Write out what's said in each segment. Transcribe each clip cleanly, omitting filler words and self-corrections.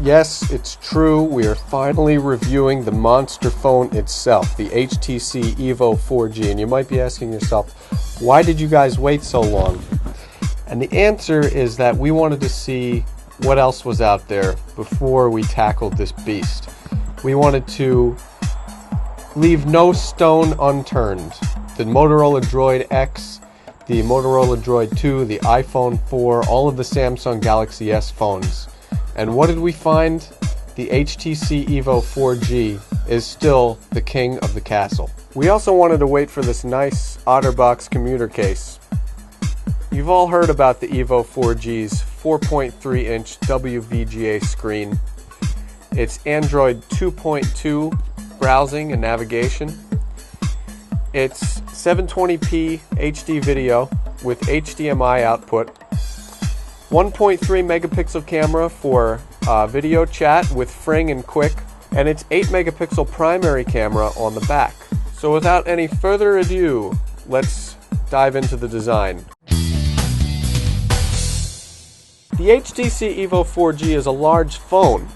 Yes, it's true. We are finally reviewing the monster phone itself, the HTC EVO 4G. And you might be asking yourself, why did you guys wait so long? And the answer is that we wanted to see what else was out there before we tackled this beast. We wanted to leave no stone unturned. The Motorola Droid X, the Motorola Droid 2, the iPhone 4, all of the Samsung Galaxy S phones. And what did we find? The HTC EVO 4G is still the king of the castle. We also wanted to wait for this nice OtterBox commuter case. You've all heard about the EVO 4G's 4.3-inch WVGA screen. It's Android 2.2 browsing and navigation. It's 720p HD video with HDMI output. 1.3 megapixel camera for video chat with Fring and Quick, and it's 8 megapixel primary camera on the back. So without any further ado, let's dive into the design. The HTC EVO 4G is a large phone,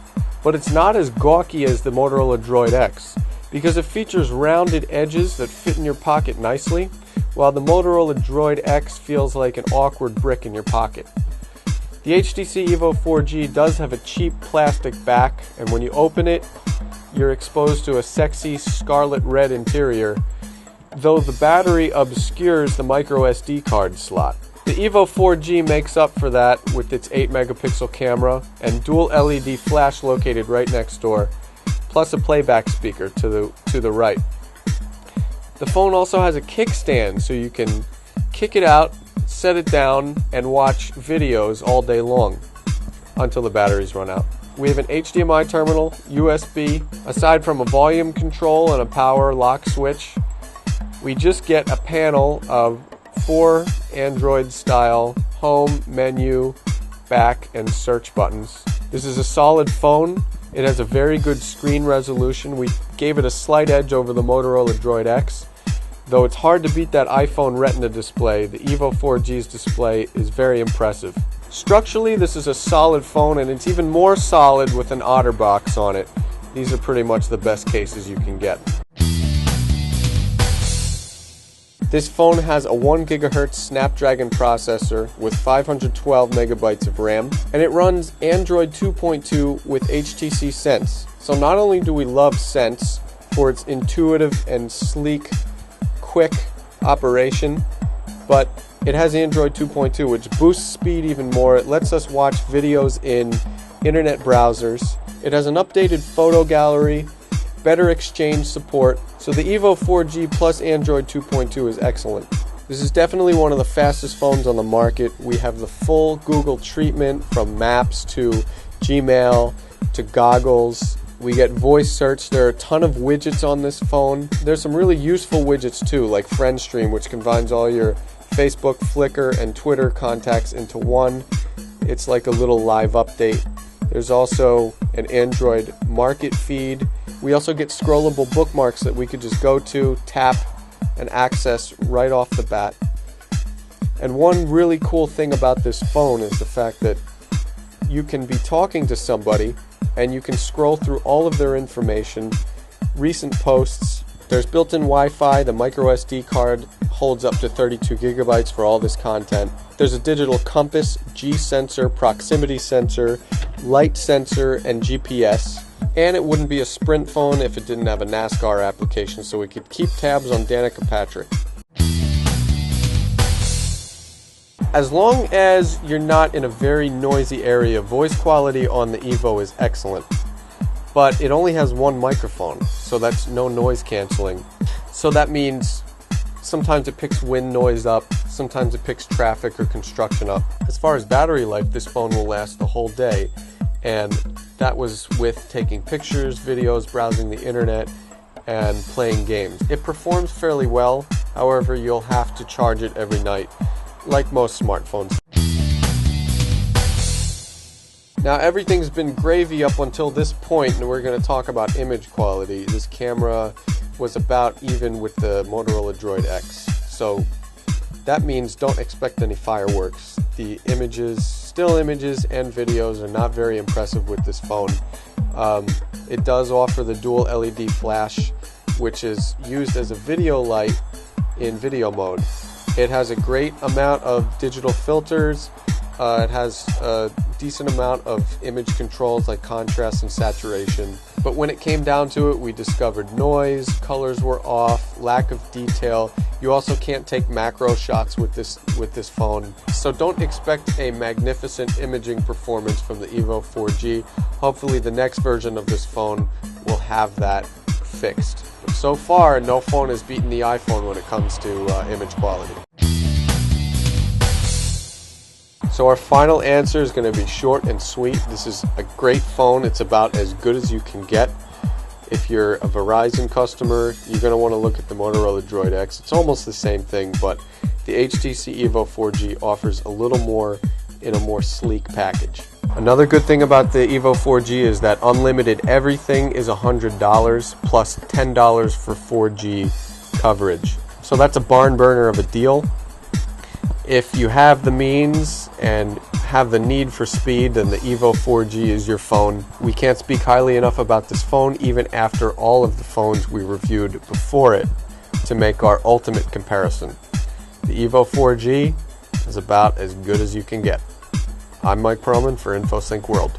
but it's not as gawky as the Motorola Droid X because it features rounded edges that fit in your pocket nicely, while the Motorola Droid X feels like an awkward brick in your pocket. The HTC EVO 4G does have a cheap plastic back, and when you open it, you're exposed to a sexy scarlet red interior, though the battery obscures the micro SD card slot. The EVO 4G makes up for that with its 8 megapixel camera and dual LED flash located right next door, plus a playback speaker to the right. The phone also has a kickstand, so you can kick it out, set it down, and watch videos all day long until the batteries run out. We have an HDMI terminal, USB, aside from a volume control and a power lock switch. We just get a panel of 4 Android-style home, menu, back, and search buttons. This is a solid phone. It has a very good screen resolution. We gave it a slight edge over the Motorola Droid X. Though it's hard to beat that iPhone Retina display, the EVO 4G's display is very impressive. Structurally, this is a solid phone, and it's even more solid with an OtterBox on it. These are pretty much the best cases you can get. This phone has a 1 GHz Snapdragon processor with 512 megabytes of RAM, and it runs Android 2.2 with HTC Sense. So not only do we love Sense for its intuitive and sleek, quick operation, but it has Android 2.2, which boosts speed even more. It lets us watch videos in internet browsers. It has an updated photo gallery, better exchange support, so the EVO 4G plus Android 2.2 is excellent. This is definitely one of the fastest phones on the market. We have the full Google treatment from Maps to Gmail to goggles. We get voice search. There are a ton of widgets on this phone. There's some really useful widgets too, like FriendStream, which combines all your Facebook, Flickr, and Twitter contacts into one. It's like a little live update. There's also an Android market feed. We also get scrollable bookmarks that we could just go to, tap, and access right off the bat. And one really cool thing about this phone is the fact that you can be talking to somebody and you can scroll through all of their information, recent posts. There's built-in Wi-Fi. The micro SD card holds up to 32 gigabytes for all this content. There's a digital compass, G-sensor, proximity sensor, light sensor, and GPS. And it wouldn't be a Sprint phone if it didn't have a NASCAR application, so we could keep tabs on Danica Patrick. As long as you're not in a very noisy area, voice quality on the EVO is excellent. But it only has one microphone, so that's no noise canceling. So that means sometimes it picks wind noise up, sometimes it picks traffic or construction up. As far as battery life, this phone will last the whole day. And that was with taking pictures, videos, browsing the internet, and playing games. It performs fairly well, however, you'll have to charge it every night, like most smartphones. Now, everything's been gravy up until this point, and we're going to talk about image quality. This camera was about even with the Motorola Droid X, so that means don't expect any fireworks. The images still images and videos are not very impressive with this phone. It does offer the dual LED flash, which is used as a video light in video mode. It has a great amount of digital filters. It has a decent amount of image controls like contrast and saturation. But when it came down to it, we discovered noise, colors were off, lack of detail. You also can't take macro shots with this phone. So don't expect a magnificent imaging performance from the EVO 4G. Hopefully the next version of this phone will have that fixed. But so far, no phone has beaten the iPhone when it comes to image quality. So our final answer is going to be short and sweet. This is a great phone. It's about as good as you can get. If you're a Verizon customer, you're going to want to look at the Motorola Droid X. It's almost the same thing, but the HTC EVO 4G offers a little more in a more sleek package. Another good thing about the EVO 4G is that unlimited everything is $100 plus $10 for 4G coverage. So that's a barn burner of a deal. If you have the means and have the need for speed, then the EVO 4G is your phone. We can't speak highly enough about this phone, even after all of the phones we reviewed before it, to make our ultimate comparison. The EVO 4G is about as good as you can get. I'm Mike Perlman for InfoSync World.